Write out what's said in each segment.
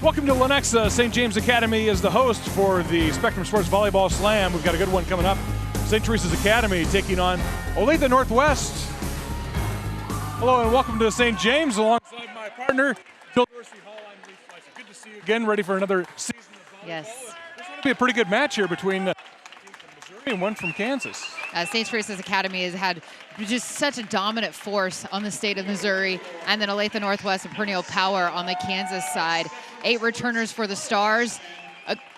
Welcome to Lenexa. St. James Academy is the host for the Spectrum Sports Volleyball Slam. We've got a good one coming up. St. Teresa's Academy taking on Olathe Northwest. Hello and welcome to St. James alongside my partner, Jill Dorsey Hall. I'm Lee Fleiss. Good to see you again, ready for another season of volleyball. Yes. This will be a pretty good match here between a team from Missouri and one from Kansas. St. Teresa's Academy has had just such a dominant force on the state of Missouri, and then Olathe Northwest and perennial power on the Kansas side. 8 returners for the Stars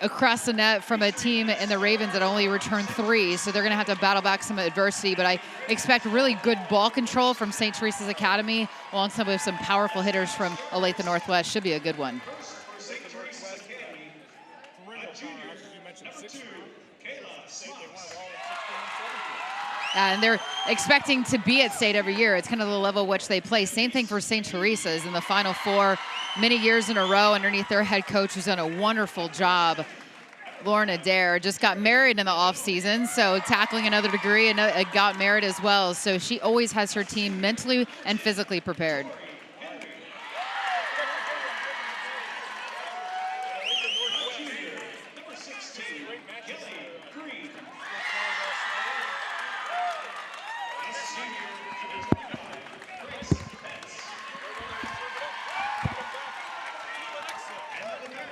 across the net from a team in the Ravens that only returned 3, so they're going to have to battle back some adversity, but I expect really good ball control from St. Teresa's Academy alongside with some powerful hitters from Olathe Northwest. Should be a good one. And they're expecting to be at state every year. It's kind of the level which they play. Same thing for St. Teresa's in the Final Four many years in a row underneath their head coach, who's done a wonderful job. Lauren Adair just got married in the off season, so tackling another degree and got married as well. So she always has her team mentally and physically prepared.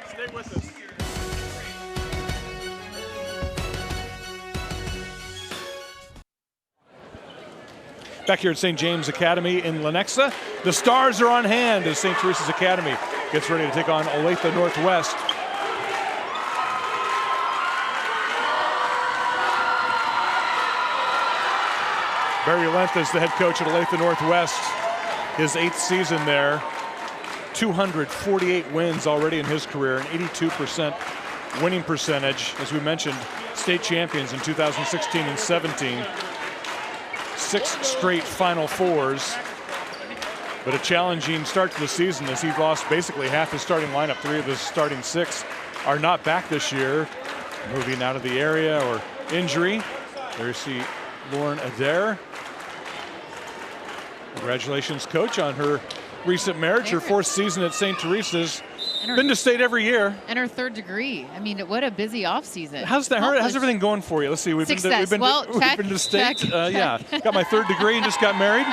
Stay with us. Back here at St. James Academy in Lenexa, the Stars are on hand as St. Teresa's Academy gets ready to take on Olathe Northwest. Barry Lentz is the head coach at Olathe Northwest. His 8th season there. 248 wins already in his career, an 82% winning percentage. As we mentioned, state champions in 2016 and 17. 6 straight Final Fours. But a challenging start to the season as he lost basically half his starting lineup. 3 of his starting 6 are not back this year, moving out of the area or injury. There you see Lauren Adair. Congratulations, coach, on her recent marriage, her 4th season at St. Teresa's. Been to state every year. And her 3rd degree. I mean, what a busy off season. How's everything going for you? Let's see. We've been to state. Check. Yeah, got my 3rd degree and just got married.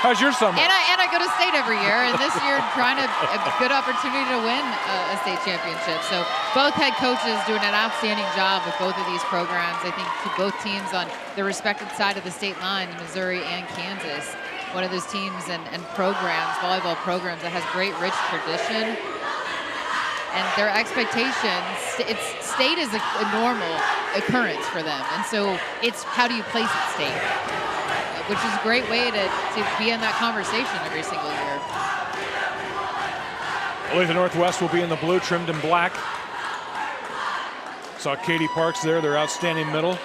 How's your summer? And I go to state every year, and this year trying a good opportunity to win a state championship. So both head coaches doing an outstanding job with both of these programs. I think both teams on the respective side of the state line, Missouri and Kansas. One of those teams and programs, volleyball programs, that has great, rich tradition. And their expectations, state is a normal occurrence for them. And so it's how do you place at state, which is a great way to be in that conversation every single year. Olathe Northwest will be in the blue, trimmed in black. Saw Katie Parks there, their outstanding middle.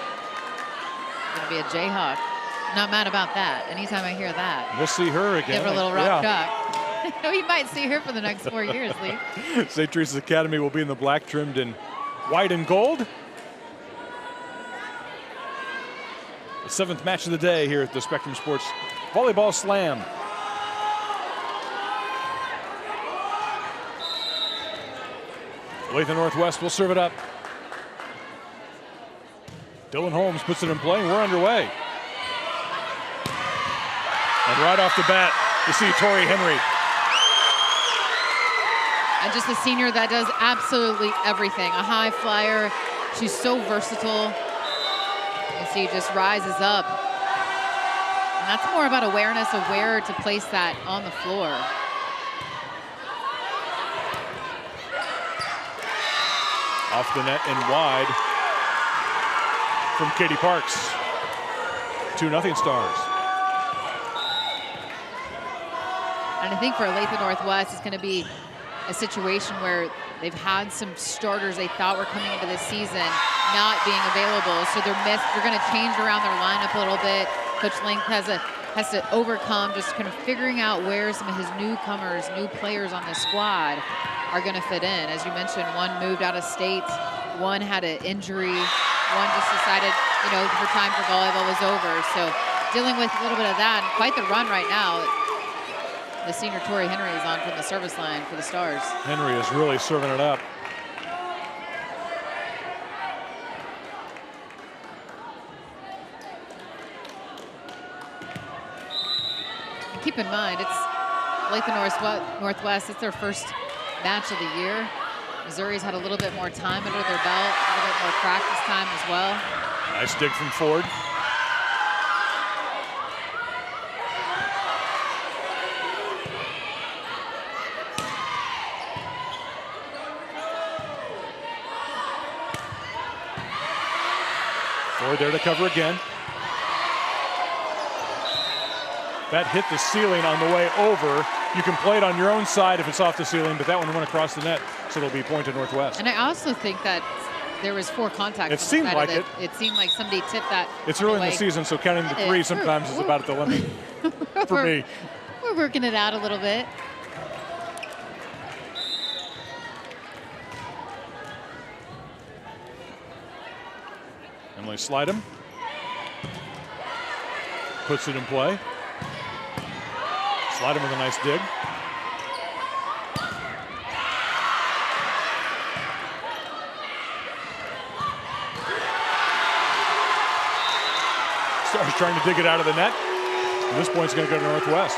Gonna be a Jayhawk. Not mad about that. Anytime I hear that. We'll see her again. Give her a little rock chuck. We might see her for the next 4 years, Lee. St. Teresa's Academy will be in the black, trimmed in white and gold. The 7th match of the day here at the Spectrum Sports Volleyball Slam. Olathe Northwest will serve it up. Dylan Holmes puts it in play, and we're underway. And right off the bat, you see Tori Henry. And just a senior that does absolutely everything. A high flyer. She's so versatile. You see, just rises up. And that's more about awareness of where to place that on the floor. Off the net and wide from Katie Parks. 2-0 Stars. And I think for Olathe Northwest, it's going to be a situation where they've had some starters they thought were coming into this season not being available, so they're going to change around their lineup a little bit. Coach Link has to overcome just kind of figuring out where some of his newcomers, new players on the squad are going to fit in. As you mentioned, one moved out of state, one had an injury, one just decided, her time for volleyball was over. So dealing with a little bit of that, and quite the run right now. the senior Tori Henry is on from the service line for the Stars. Henry is really serving it up. And keep in mind, it's Olathe Northwest. It's their first match of the year. Missouri's had a little bit more time under their belt, a little bit more practice time as well. Nice dig from Ford. Ford there to cover again. That hit the ceiling on the way over. You can play it on your own side if it's off the ceiling, but that one went across the net, so it'll be point to Northwest. And I also think that there was 4 contacts. It seemed like it. It seemed like somebody tipped that. It's early in the season, so counting the 3 sometimes is about at the limit for me. We're working it out a little bit. Emily Slidham puts it in play. Slidham with a nice dig. Stars trying to dig it out of the net. At this point, it's going to go to Northwest.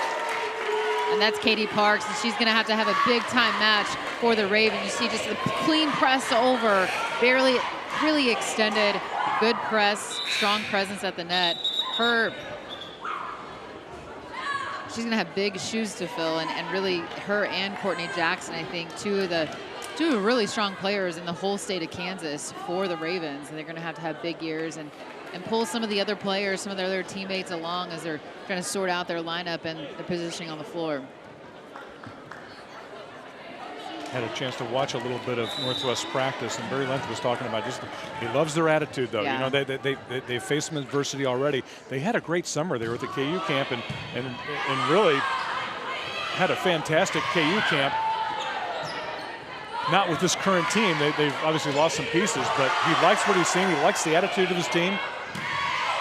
And that's Katie Parks, and she's going to have a big-time match for the Ravens. You see just a clean press over, really extended, good press, strong presence at the net. She's going to have big shoes to fill, and really her and Courtney Jackson, I think, two of really strong players in the whole state of Kansas for the Ravens. And they're going to have big years and pull some of the other players, some of their other teammates along as they're trying to sort out their lineup and the positioning on the floor. Had a chance to watch a little bit of Northwest practice, and Barry Length was talking about he loves their attitude, though. Yeah. You know, they faced some adversity already. They had a great summer. They were at the KU camp and really had a fantastic KU camp. Not with this current team. They've obviously lost some pieces, but he likes what he's seeing. He likes the attitude of his team.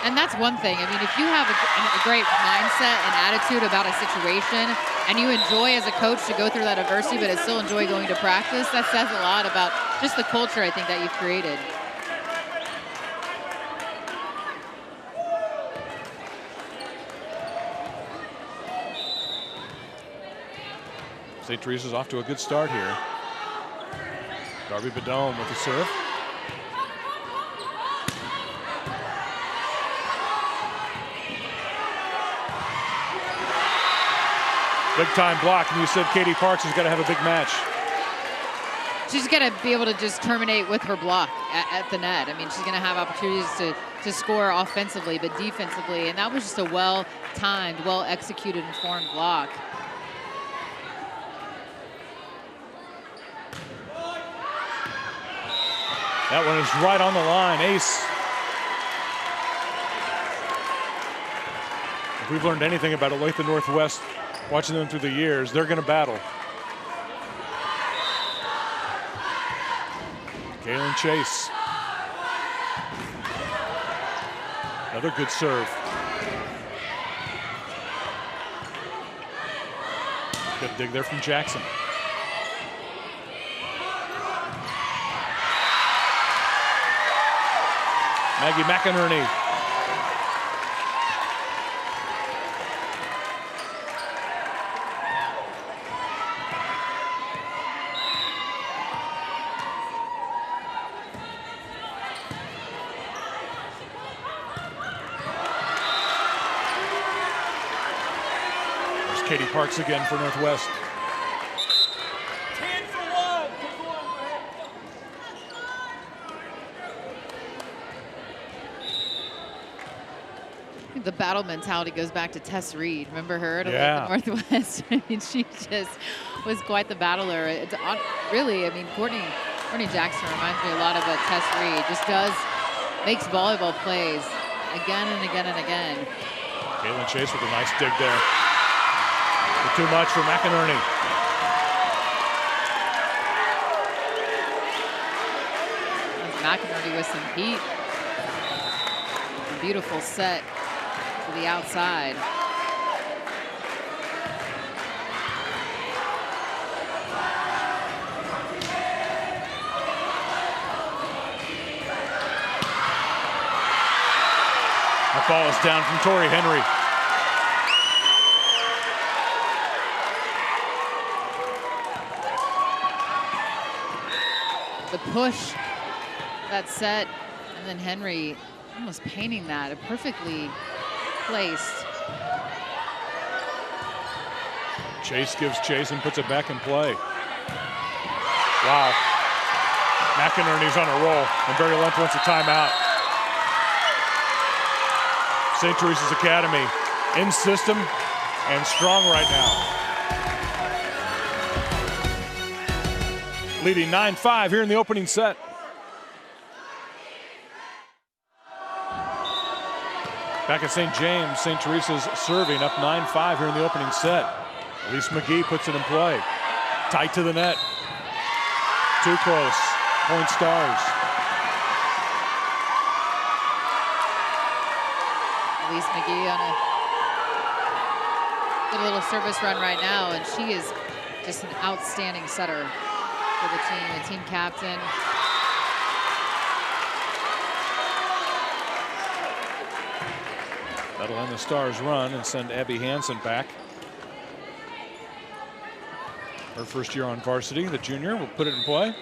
And that's one thing. I mean, if you have a great mindset and attitude about a situation and you enjoy as a coach to go through that adversity but still enjoy going to practice, that says a lot about just the culture, I think, that you've created. St. Teresa's off to a good start here. Darby Badome with the serve. Big time block, and you said Katie Parks has got to have a big match. She's got to be able to just terminate with her block at the net. I mean, she's going to have opportunities to score offensively, but defensively, and that was just a well-timed, well-executed, informed block. That one is right on the line, ace. If we've learned anything about Olathe Northwest, watching them through the years, they're going to battle. Kaylin Chase. Another good serve. Good dig there from Jackson. Maggie McInerney. There's Katie Parks again for Northwest. The battle mentality goes back to Tess Reed. Remember her at Olathe Northwest? I mean, she just was quite the battler. It's really, I mean, Courtney Jackson reminds me a lot of Tess Reed. Just makes volleyball plays again and again and again. Kaylin Chase with a nice dig there. But too much for McInerney. McInerney with some heat. A beautiful set to the outside. That ball is down from Tori Henry. The push, that set, and then Henry almost painting that, a perfectly placed. Chase gives chase and puts it back in play. Wow. McInerney's on a roll, and Barry Lentz wants a timeout. St. Teresa's Academy in system and strong right now. Leading 9-5 here in the opening set. Back at St. James, St. Teresa's serving up 9-5 here in the opening set. Elise McGee puts it in play. Tight to the net. Too close. Point Stars. Elise McGee on a good little service run right now, and she is just an outstanding setter for the team captain. That'll end the Stars' run and send Abby Hansen back. Her first year on varsity, the junior, will put it in play.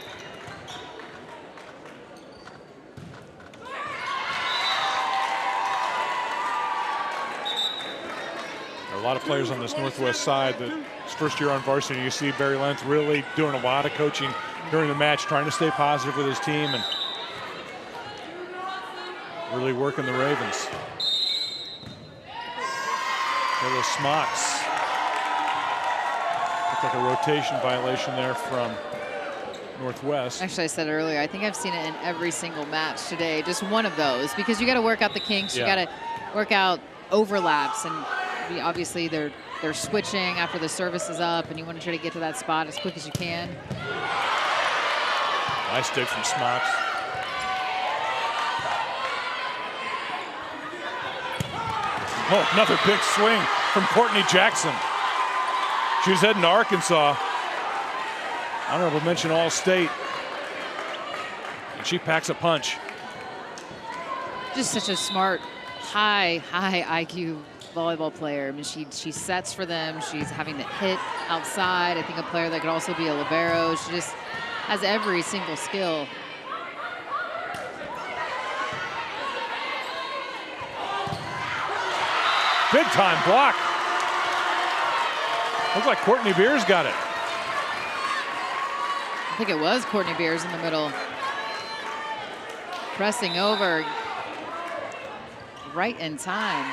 There are a lot of players on this Northwest side that first year on varsity. You see Barry Lentz really doing a lot of coaching during the match, trying to stay positive with his team and really working the Ravens. Little smocks. Looks like a rotation violation there from Northwest. Actually, I said earlier, I think I've seen it in every single match today. Just one of those, because you got to work out the kinks. You got to work out overlaps, and obviously they're switching after the service is up, and you want to try to get to that spot as quick as you can. Nice dig from Smocks. Oh, another big swing from Courtney Jackson. She's heading to Arkansas. Honorable mention All-State. And she packs a punch. Just such a smart, high IQ volleyball player. I mean, she sets for them. She's having to hit outside. I think a player that could also be a libero. She just has every single skill. Big time block. Looks like Courtney Beers got it. I think it was Courtney Beers in the middle. Pressing over right in time.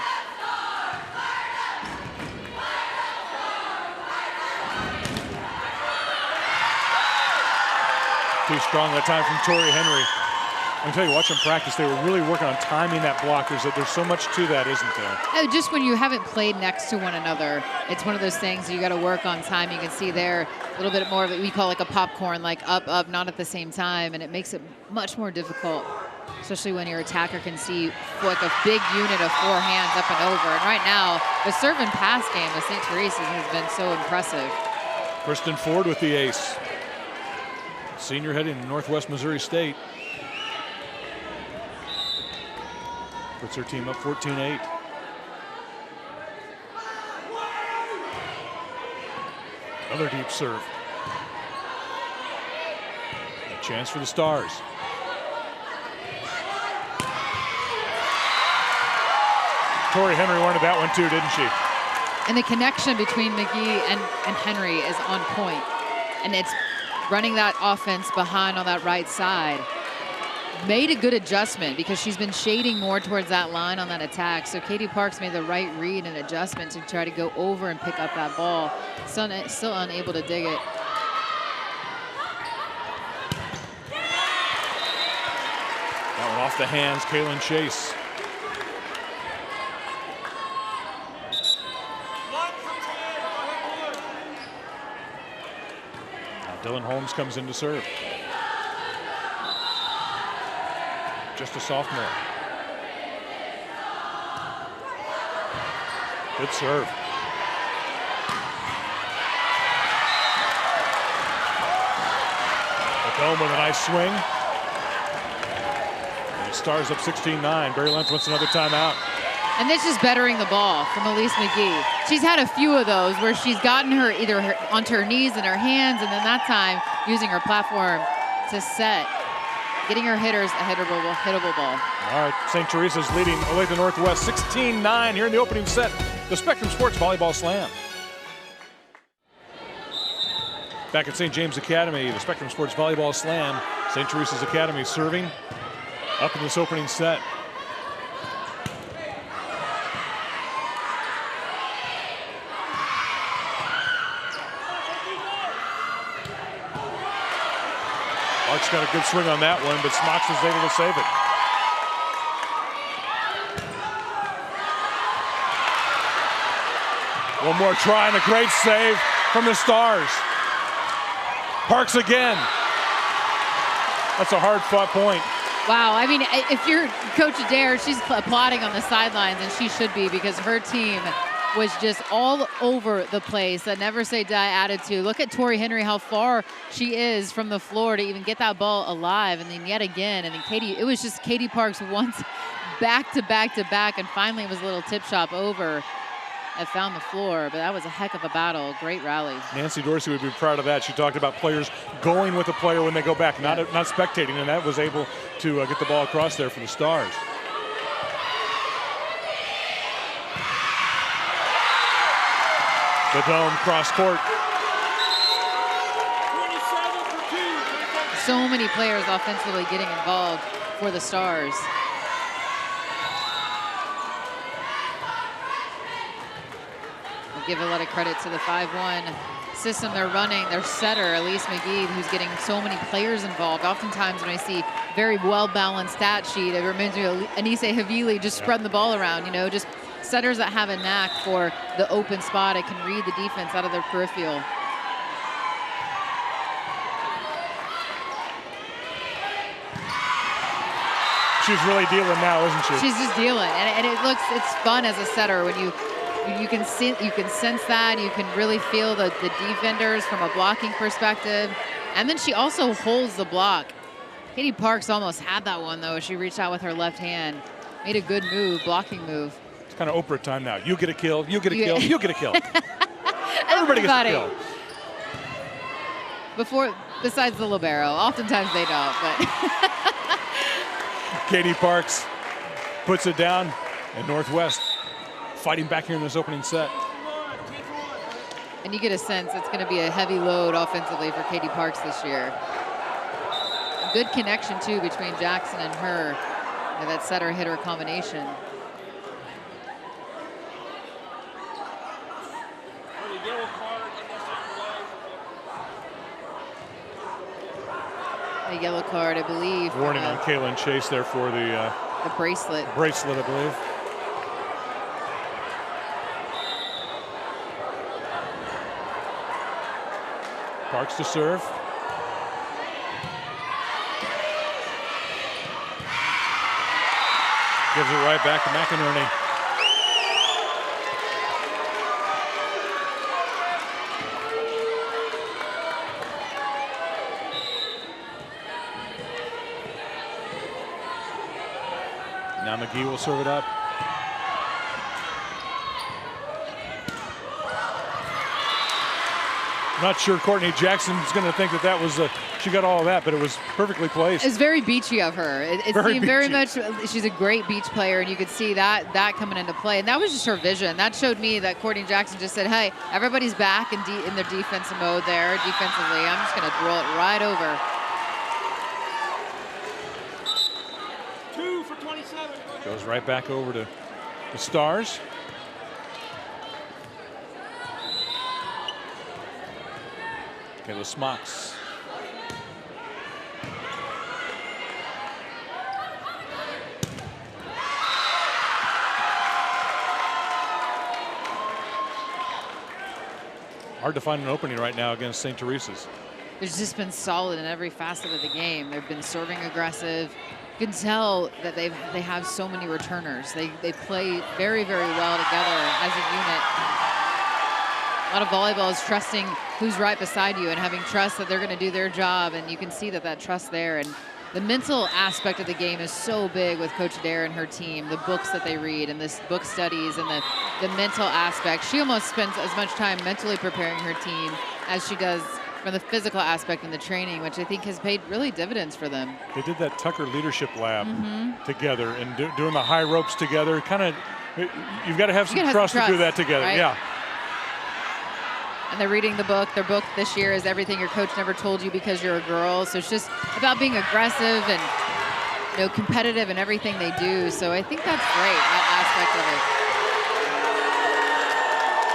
Too strong that time from Tori Henry. I can tell you, watching practice, they were really working on timing that block. There's so much to that, isn't there? Just when you haven't played next to one another, it's one of those things you got to work on time. You can see there a little bit more of it. We call like a popcorn, like up, not at the same time, and it makes it much more difficult, especially when your attacker can see like a big unit of four hands up and over. And right now, the serve and pass game of St. Teresa's has been so impressive. Kristen Ford with the ace. Senior heading to Northwest Missouri State. Puts her team up 14-8. Another deep serve. A chance for the Stars. Tori Henry wanted that one too, didn't she? And the connection between McGee and Henry is on point. And it's running that offense behind on that right side. Made a good adjustment because she's been shading more towards that line on that attack. So Katie Parks made the right read and adjustment to try to go over and pick up that ball. Still unable to dig it. That one off the hands, Kaylin Chase. Now Dylan Holmes comes in to serve. Just a sophomore. Good serve. McComb with a nice swing. And the Stars up 16-9. Barry Lentz wants another timeout. And this is bettering the ball from Elise McGee. She's had a few of those where she's gotten her either onto her knees and her hands, and then that time using her platform to set, getting her hitters a hittable ball. All right, St. Teresa's leading Olathe Northwest 16-9 here in the opening set. The Spectrum Sports Volleyball Slam. Back at St. James Academy, the Spectrum Sports Volleyball Slam. St. Teresa's Academy serving up in this opening set. Mark's got a good swing on that one, but Smocks was able to save it. One more try and a great save from the Stars. Parks again. That's a hard-fought point. Wow, I mean, if you're Coach Adair, she's applauding on the sidelines, and she should be, because her team was just all over the place. A never say die attitude. Look at Tori Henry, how far she is from the floor to even get that ball alive. And then yet again, and then Katie, it was just Katie Parks once back to back to back, and finally it was a little tip shot over and found the floor, but that was a heck of a battle. Great rally. Nancy Dorsey would be proud of that. She talked about players going with the player when they go back, not spectating, and that was able to get the ball across there for the Stars. The dome cross court. So many players offensively getting involved for the Stars. I'll give a lot of credit to the 5-1 system they're running. Their setter, Elise McGee, who's getting so many players involved. Oftentimes when I see very well-balanced stat sheet, it reminds me of Anise Havili just spreading the ball around, you know, just setters that have a knack for the open spot. It can read the defense out of their peripheral. She's really dealing now, isn't she? She's just dealing, and it's fun as a setter when you can sense that. You can really feel the defenders from a blocking perspective, and then she also holds the block. Katie Parks almost had that one though. She reached out with her left hand, made a good move, blocking move. It's kind of Oprah time now. You get a kill, you get a kill, you get a kill. Everybody gets a kill. Besides the libero, oftentimes they don't, but. Katie Parks puts it down, and Northwest fighting back here in this opening set. And you get a sense it's going to be a heavy load offensively for Katie Parks this year. A good connection, too, between Jackson and her, that setter-hitter combination. A yellow card, I believe. Warning on Kaylin Chase there for the bracelet. Bracelet, I believe. Parks to serve. Gives it right back to McInerney. Now McGee will serve it up. I'm not sure Courtney Jackson's going to think that was she got all of that, but it was perfectly placed. It's very beachy of her. It seemed very much, she's a great beach player, and you could see that coming into play. And that was just her vision. That showed me that Courtney Jackson just said, hey, everybody's back in their defensive mode there, defensively. I'm just going to roll it right over. 2 for 27. Goes right back over to the Stars. Okay, the Smocks. Hard to find an opening right now against St. Teresa's. There's just been solid in every facet of the game. They've been serving aggressive. You can tell that they have so many returners. They play very, very well together as a unit. A lot of volleyball is trusting who's right beside you and having trust that they're going to do their job, and you can see that trust there. And the mental aspect of the game is so big with Coach Adair and her team, the books that they read and this book studies and the mental aspect. She almost spends as much time mentally preparing her team as she does from the physical aspect and the training, which I think has paid really dividends for them. They did that Tucker Leadership Lab together and doing the high ropes together. Kind of, you've got to have some trust to do that together. Right? Yeah. And they're reading the book. Their book this year is Everything Your Coach Never Told You Because You're a Girl. So it's just about being aggressive and competitive in everything they do. So I think that's great, that aspect of it.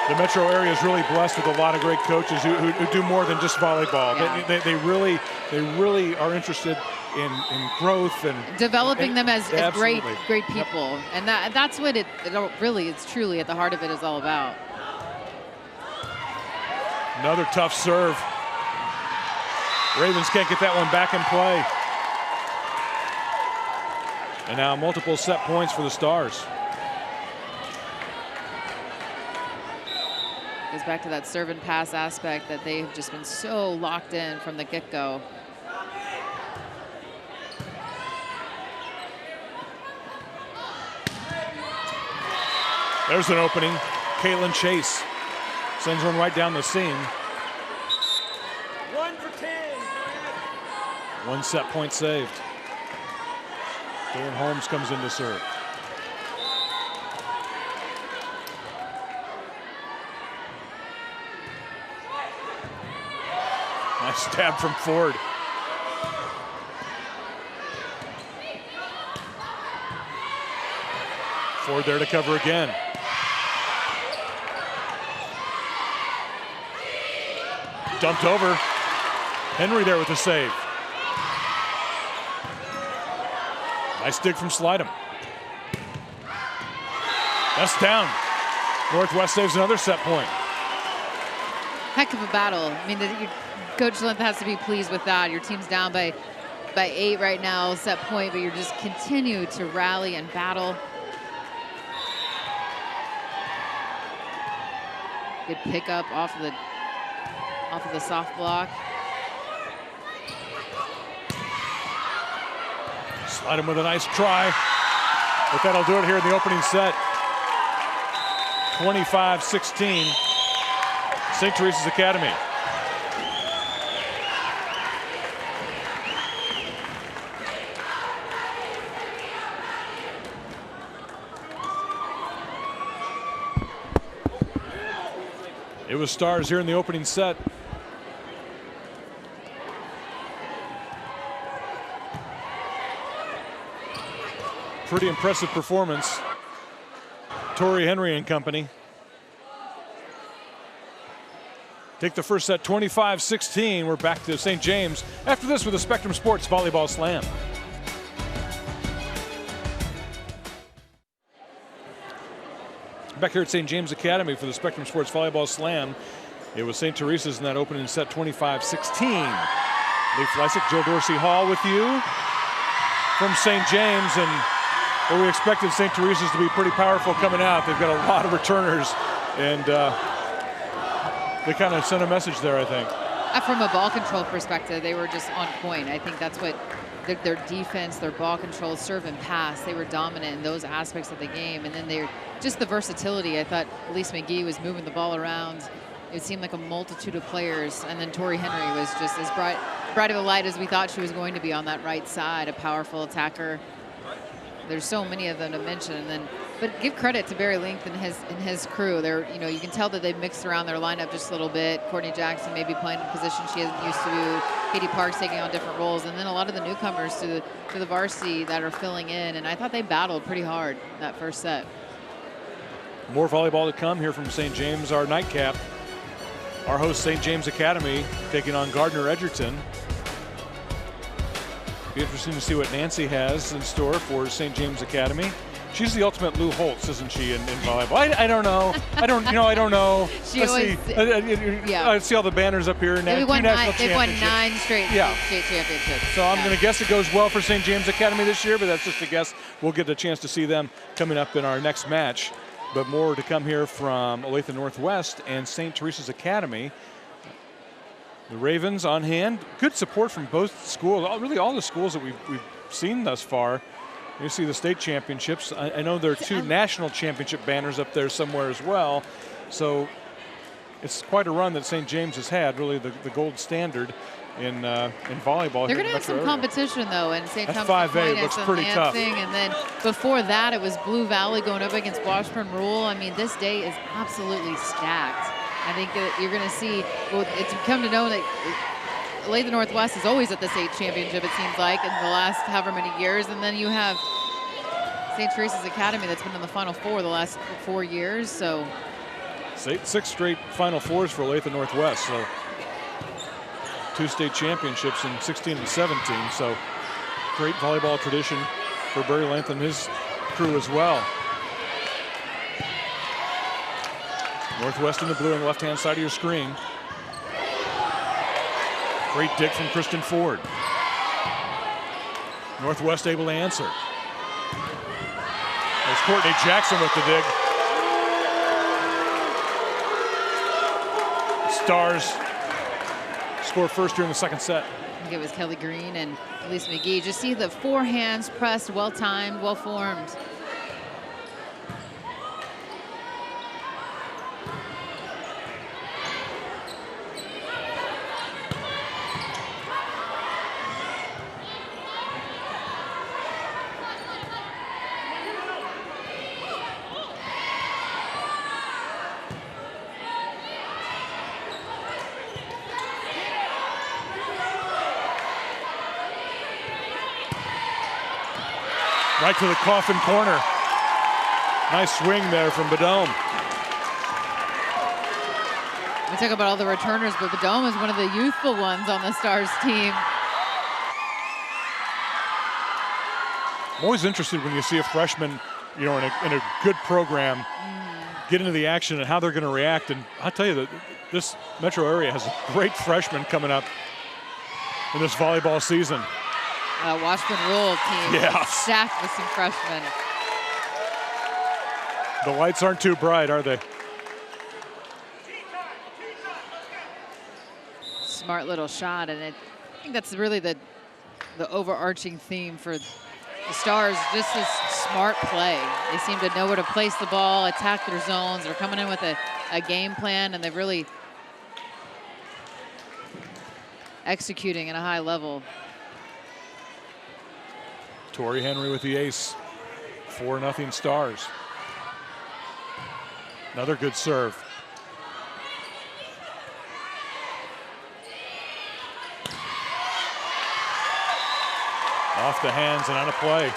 The metro area is really blessed with a lot of great coaches who do more than just volleyball. Yeah. They really are interested in growth and developing them as great people. Yep. And that's what it's truly at the heart of it is all about. Another tough serve. Ravens can't get that one back in play. And now multiple set points for the Stars. Goes back to that serve and pass aspect that they have just been so locked in from the get-go. There's an opening. Caitlin Chase sends one right down the seam. 1 for 10. One set point saved. Darren Holmes comes in to serve. Nice stab from Ford. Ford there to cover again. Dumped over. Henry there with the save. Nice dig from Slidham. That's down. Northwest saves another set point. Heck of a battle. I mean, Coach Lynn has to be pleased with that. Your team's down by 8 right now, set point, but you're just continue to rally and battle. Good pickup off of the soft block. Slidham with a nice try. But that'll do it here in the opening set. 25-16. St. Teresa's Academy. It was Stars here in the opening set. Pretty impressive performance. Tori Henry and company take the first set 25-16. We're back to St. James after this with the Spectrum Sports Volleyball Slam. Back here at St. James Academy for the Spectrum Sports Volleyball Slam. It was St. Teresa's in that opening set 25-16. Lee Fleisick, Jill Dorsey Hall with you from St. James, and well, we expected St. Teresa's to be pretty powerful coming out. They've got a lot of returners, and they kind of sent a message there, I think. From a ball control perspective, they were just on point. I think that's what their defense, their ball control, serve and pass, they were dominant in those aspects of the game. And then they're just the versatility. I thought Elise McGee was moving the ball around. It seemed like a multitude of players. And then Tori Henry was just as bright of a light as we thought she was going to be on that right side, a powerful attacker. There's so many of them to mention. But give credit to Barry Link and his crew. They're, you can tell that they've mixed around their lineup just a little bit. Courtney Jackson maybe playing in a position she isn't used to. Katie Parks taking on different roles, and then a lot of the newcomers to the varsity that are filling in. And I thought they battled pretty hard in that first set. More volleyball to come here from St. James, our nightcap. Our host, St. James Academy, taking on Gardner Edgerton. Be interesting to see what Nancy has in store for St. James Academy. She's the ultimate Lou Holtz, isn't she, in volleyball? I don't know. I don't know. She always, I see all the banners up here. They've won 9 straight state championships. So I'm going to guess it goes well for St. James Academy this year, but that's just a guess. We'll get a chance to see them coming up in our next match. But more to come here from Olathe Northwest and St. Teresa's Academy. The Ravens on hand. Good support from both schools. Really all the schools that we've seen thus far. You see the state championships. I know there are 2 national championship banners up there somewhere as well. So it's quite a run that St. James has had, really the gold standard in volleyball. They're going to have some competition, though, and St. Thomas 5A looks pretty tough. And then before that, it was Blue Valley going up against Washburn Rural. I mean, this day is absolutely stacked. I think that you're going to see, well, it's come to know that Olathe Northwest is always at the state championship, it seems like, in the last however many years. And then you have St. Teresa's Academy that's been in the Final Four the last 4 years. So 6 straight Final Fours for Olathe Northwest. So 2 state championships in 16 and 17. So great volleyball tradition for Barry Length and his crew as well. Northwest in the blue on the left-hand side of your screen. Great dig from Kristen Ford. Northwest able to answer. There's Courtney Jackson with the dig. Stars score first here in the second set. I think it was Kelly Green and Elise McGee. Just see the forehands pressed, well-timed, well-formed. Right to the coffin corner. Nice swing there from Badome. We talk about all the returners, but Badome is one of the youthful ones on the Stars team. I'm always interested when you see a freshman, you know, in a good program, get into the action and how they're going to react. And I'll tell you that this metro area has a great freshman coming up in this volleyball season. Washburn Rural team is stacked with some freshmen. The lights aren't too bright, are they? Smart little shot, and I think that's really the overarching theme for the Stars, just this smart play. They seem to know where to place the ball, attack their zones. They're coming in with a game plan, and they're really executing at a high level. Tori Henry with the ace. 4-0 Stars. Another good serve. Off the hands and out of play.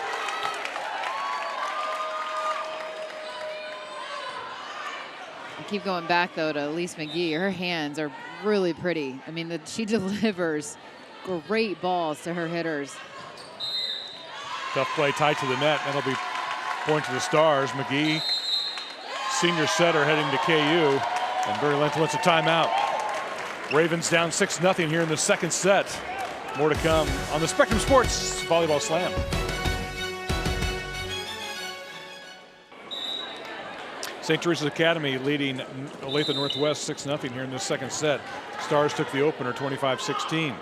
I keep going back, though, to Elise McGee. Her hands are really pretty. I mean, she delivers great balls to her hitters. Tough play tight to the net. That'll be point to the Stars. McGee, senior setter, heading to KU. And Barry Length wants a timeout. Ravens down 6-0 here in the second set. More to come on the Spectrum Sports Volleyball Slam. St. Teresa's Academy leading Olathe Northwest 6-0 here in this second set. Stars took the opener 25-16.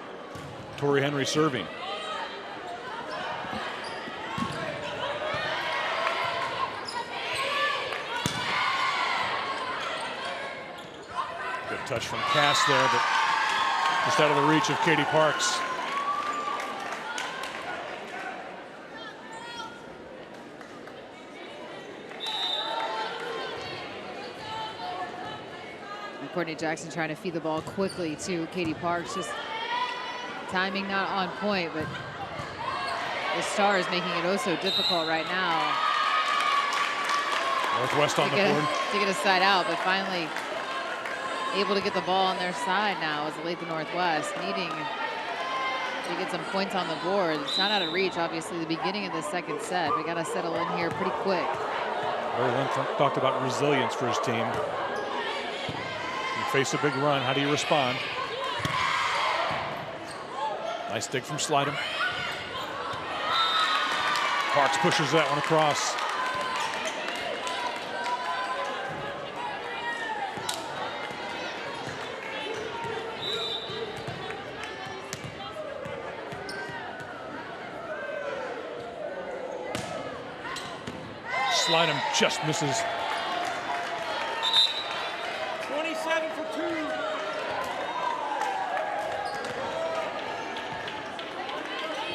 Tori Henry serving. Good touch from Cass there, but just out of the reach of Katie Parks. Courtney Jackson trying to feed the ball quickly to Katie Parks. Just timing not on point, but the Stars making it oh so difficult right now. Northwest on the board. To get a side out, but finally able to get the ball on their side now as Olathe Northwest needing to get some points on the board. It's not out of reach, obviously, the beginning of the second set. We got to settle in here pretty quick. Barry Length talked about resilience for his team. Face a big run, how do you respond? Nice dig from Slidham. Parks pushes that one across. baseline and just misses. 27 for 2.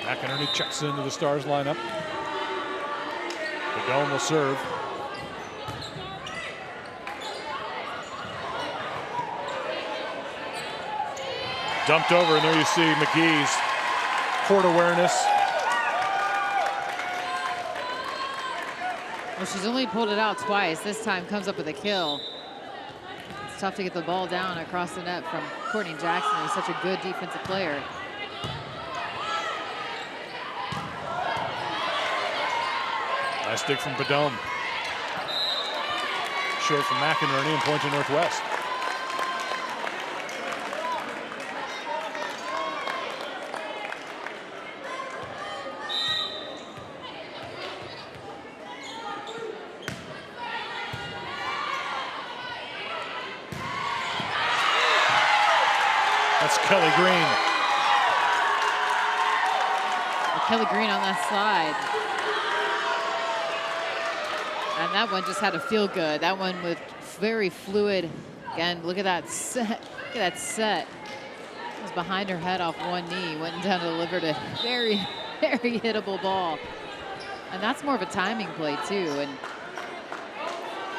McInerney checks into the Stars lineup. The Dome will serve. Dumped over, and there you see McGee's court awareness. Well, she's only pulled it out twice. This time comes up with a kill. It's tough to get the ball down across the net from Courtney Jackson, who's such a good defensive player. Nice dig from Badome. Short from McInerney and point to Northwest. That's Kelly Green. Kelly Green on that slide. And that one just had to feel good. That one was very fluid. Again, look at that set. Look at that set. It was behind her head off one knee. Went down and delivered a very, very hittable ball. And that's more of a timing play, too. And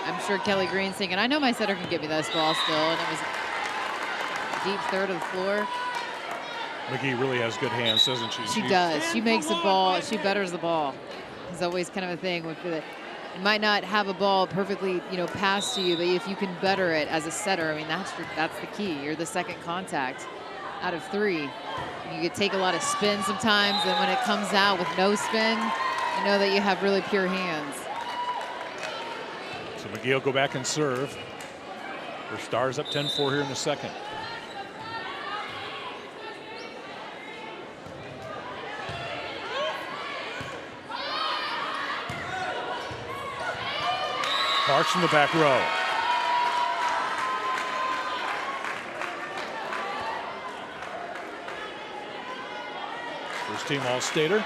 I'm sure Kelly Green's thinking, I know my setter can get me this ball still. And it was deep third of the floor. McGee really has good hands, doesn't she? She does. She makes the ball. She betters the ball. It's always kind of a thing with it. You might not have a ball perfectly, pass to you, but if you can better it as a setter, I mean, that's the key. You're the second contact out of 3. You could take a lot of spin sometimes, and when it comes out with no spin, you know that you have really pure hands. So McGee will go back and serve. Her Stars up 10-4 here in the second. Parks from the back row. First team All-Stater.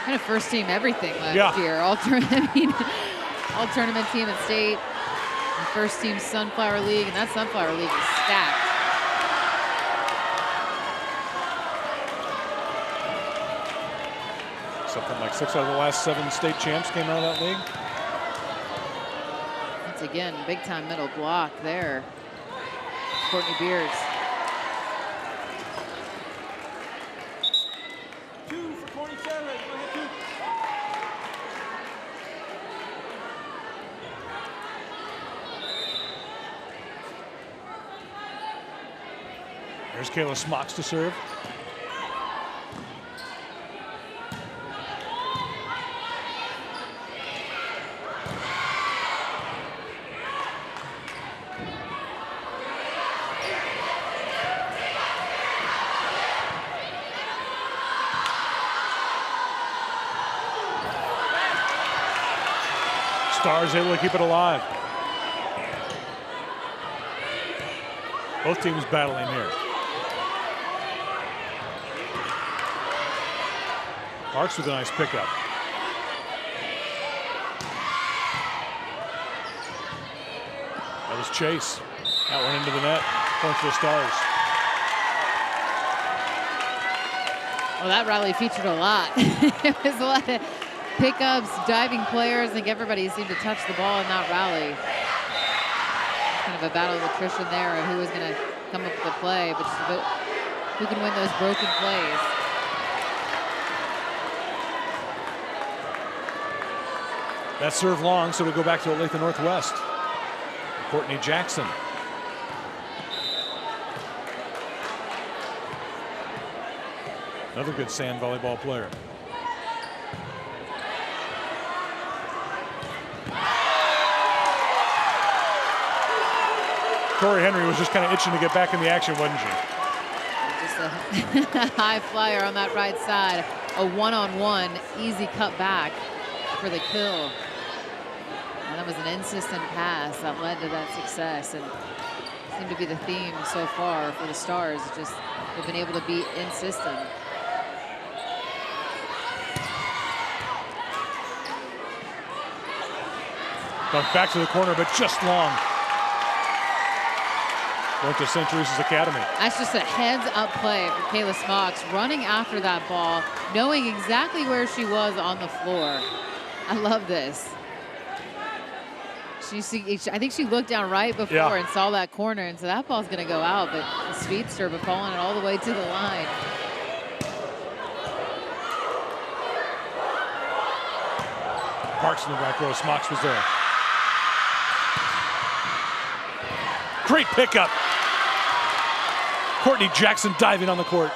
Kind of first team everything last year. All tournament team at state. And first team Sunflower League, and that Sunflower League is stacked. Something like 6 out of the last 7 state champs came out of that league. Once again, big time middle block there. Courtney Beers. 2 for 27. Go ahead, 2. There's Kayla Smocks to serve. Stars able to keep it alive. Both teams battling here. Parks with a nice pickup. That was Chase. That one into the net. Point for the Stars. Well, that rally featured a lot. It was a lot of pickups, diving players. I think everybody seemed to touch the ball in that rally. Kind of a battle of attrition there of who was going to come up with the play, but who can win those broken plays. That serve long, so we go back to Olathe Northwest. Courtney Jackson. Another good sand volleyball player. Corey Henry was just kind of itching to get back in the action, wasn't she? Just a high flyer on that right side. A one-on-one, easy cut back for the kill. And that was an insistent pass that led to that success. And seemed to be the theme so far for the Stars. Just they've been able to be insistent. Dunk back to the corner, but just long. Going to St. Teresa's Academy. That's just a heads-up play for Kayla Smocks, running after that ball, knowing exactly where she was on the floor. I love this. I think she looked down right before and saw that corner, and so that ball's going to go out, but the speedster, but falling it all the way to the line. Parks in the back row. Smocks was there. Great pickup. Courtney Jackson diving on the court.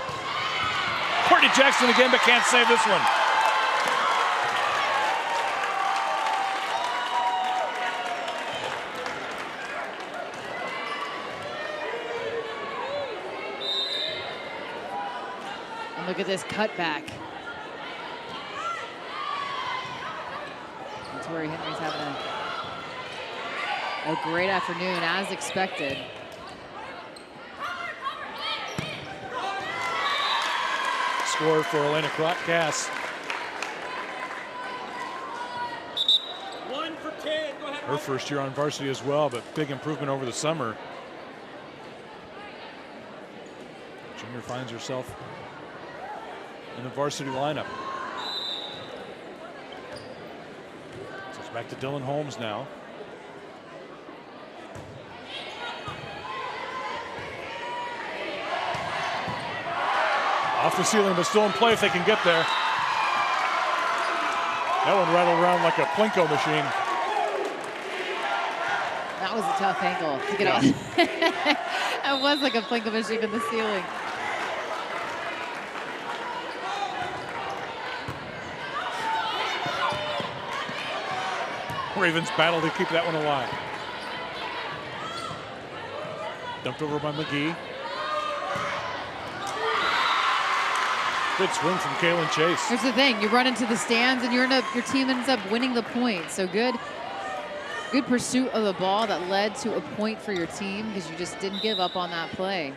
Courtney Jackson again, but can't save this one. And look at this cutback. Tori Henry's having a great afternoon, as expected. Score for Elena Cass. 1 for 10. Go ahead. Her first year on varsity as well, but big improvement over the summer. Junior finds herself in the varsity lineup. So it's back to Dylan Holmes now. Off the ceiling, but still in play if they can get there. That one rattled around like a Plinko machine. That was a tough angle to get off. That was like a Plinko machine in the ceiling. Ravens battle to keep that one alive. Dumped over by McGee. Good swing from Kaylin Chase. Here's the thing, you run into the stands and your team ends up winning the point. So good pursuit of the ball that led to a point for your team because you just didn't give up on that play.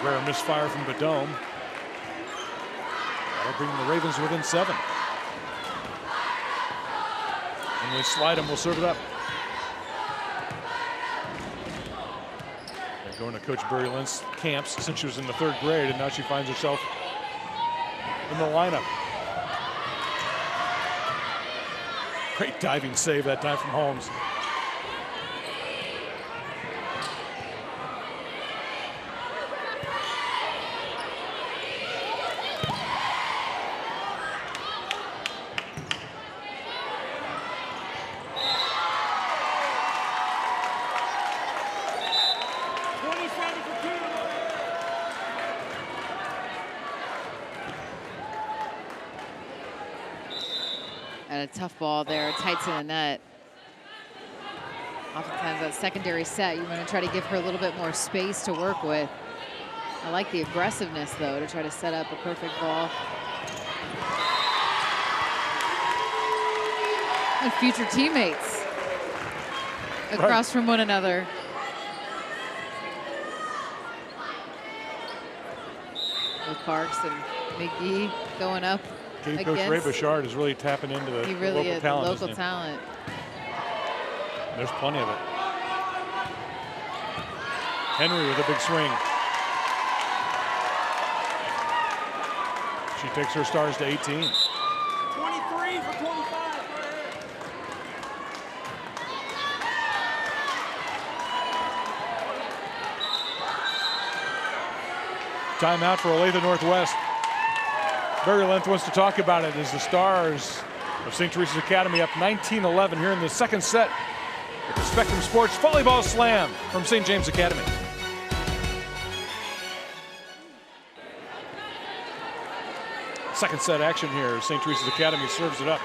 Rare misfire from Badome. That'll bring the Ravens within 7. And they slide him, will serve it up. They're going to Coach Barry Lynn's camps since she was in the 3rd grade, and now she finds herself in the lineup. Great diving save that time from Holmes. And a tough ball there, tights in the net. Oftentimes that secondary set, you want to try to give her a little bit more space to work with. I like the aggressiveness, though, to try to set up a perfect ball. And future teammates across from one another. With Parks and McGee going up. Coach Ray Bouchard is really tapping into the really local talent. Local talent. There's plenty of it. Henry with a big swing. She takes her stars to 18. 23 for 25. Timeout for Olathe Northwest. Barry Lynn wants to talk about it as the Stars of St. Teresa's Academy up 19-11 here in the 2nd set at the Spectrum Sports Volleyball Slam from St. James Academy. Second set action here. St. Teresa's Academy serves it up.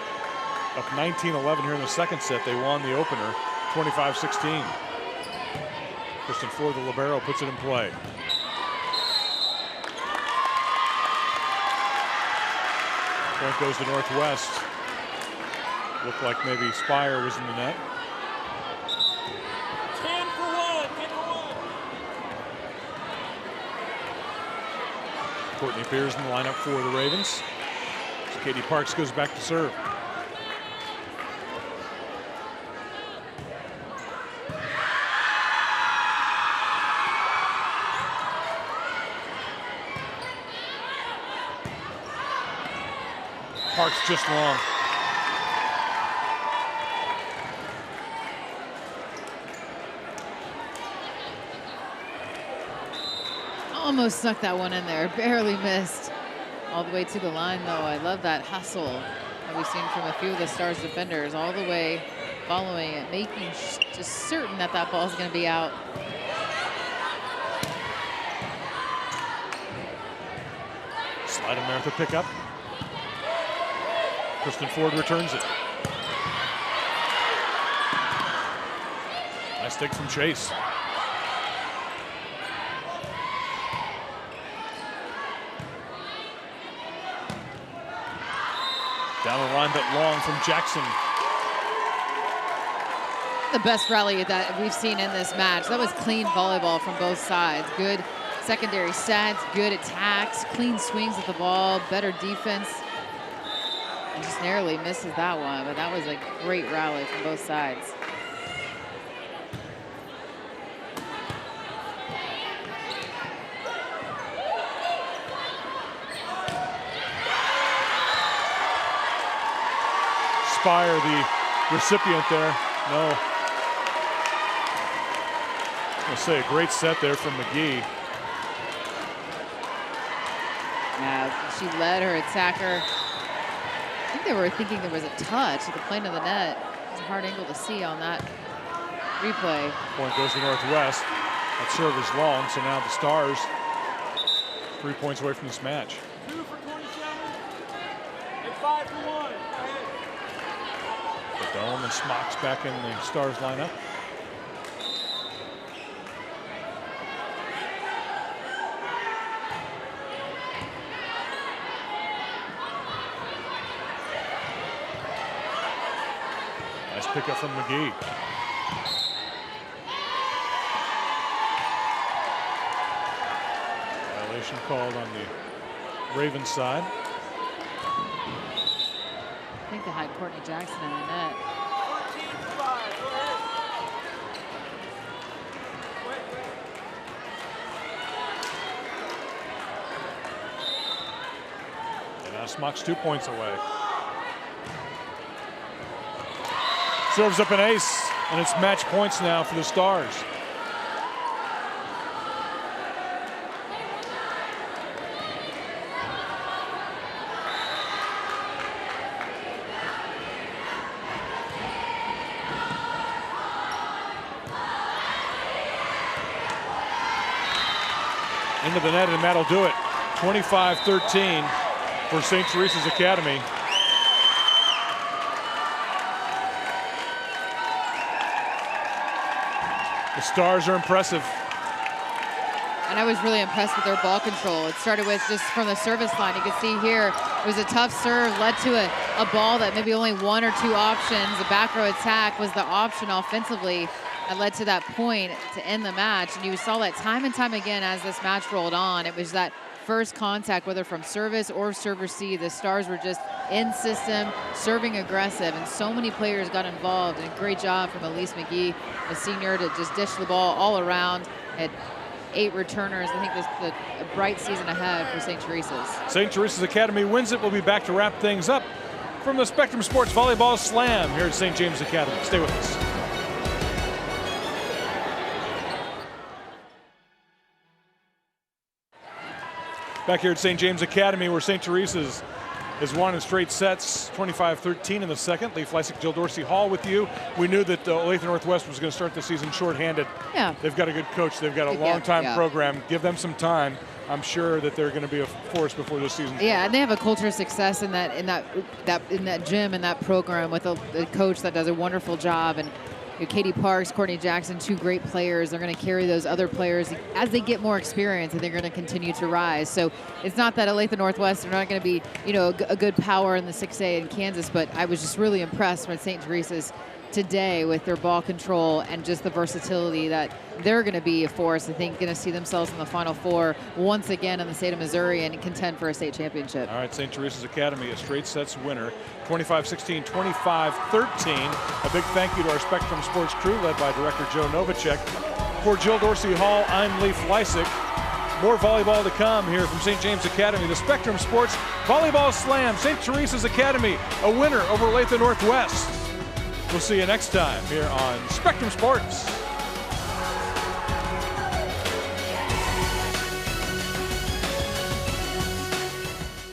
Up 19-11 here in the 2nd set. They won the opener 25-16. Kristen Ford, the libero, puts it in play. Point goes to Northwest. Looked like maybe Spire was in the net. 10 for 1. Courtney Pierce in the lineup for the Ravens. So Katie Parks goes back to serve. Parks just long. Almost snuck that one in there, barely missed. All the way to the line, though. I love that hustle that we've seen from a few of the Stars defenders, all the way following it, making just certain that that ball is going to be out. Slide in there to pick up. Kristen Ford returns it. Nice stick from Chase. Down the line, but long from Jackson. The best rally that we've seen in this match. That was clean volleyball from both sides. Good secondary sets, good attacks, clean swings at the ball, better defense. And just narrowly misses that one, but that was a great rally from both sides. Spire, the recipient there. No. I'll say a great set there from McGee. Yeah, she led her attacker. I think they were thinking there was a touch at the plane of the net. It's a hard angle to see on that replay. Point goes to Northwest. That serve is long, so now the Stars 3 points away from this match. 2 for 27 and 5 for 1. The Dome and Smocks back in the Stars lineup. Nice pickup from McGee. Violation called on the Ravens side. I think they had Courtney Jackson in the net. 14 for 5. Go ahead. And now Smocks 2 points away. Serves up an ace, and it's match points now for the Stars. Into the net, and that'll do it. 25-13 for St. Teresa's Academy. The Stars are impressive. And I was really impressed with their ball control. It started with just from the service line. You can see here, it was a tough serve, led to a ball that maybe only 1 or 2 options. The back row attack was the option offensively that led to that point to end the match. And you saw that time and time again as this match rolled on. It was that first contact, whether from service or serve receive, the Stars were just in system, serving aggressive, and so many players got involved. And a great job from Elise McGee, the senior, to just dish the ball all around. Had 8 returners. I think this is a bright season ahead for St. Teresa's. St. Teresa's Academy wins it. We'll be back to wrap things up from the Spectrum Sports Volleyball Slam here at St. James Academy. Stay with us. Back here at St. James Academy, where St. Teresa's has won in straight sets, 25-13 in the second. Lee Fleisick, Jill Dorsey Hall with you. We knew that Olathe Northwest was going to start the season shorthanded. Yeah. They've got a good coach. They've got a long-time program. Give them some time. I'm sure that they're going to be a force before this season. Yeah, and they have a culture of success in that gym and that program with a coach that does a wonderful job. And Katie Parks, Courtney Jackson, 2 great players. They're going to carry those other players as they get more experience, and they're going to continue to rise. So it's not that Olathe Northwest are not going to be, a good power in the 6A in Kansas, but I was just really impressed with St. Teresa's today with their ball control and just the versatility that they're going to be a force. I think going to see themselves in the Final Four once again in the state of Missouri and contend for a state championship. All right, St. Teresa's Academy, a straight sets winner, 25-16, 25-13. A big thank you to our Spectrum Sports crew led by Director Joe Novacek. For Jill Dorsey Hall, I'm Leif Lysick. More volleyball to come here from St. James Academy. The Spectrum Sports Volleyball Slam, St. Teresa's Academy, a winner over Olathe Northwest. We'll see you next time here on Spectrum Sports.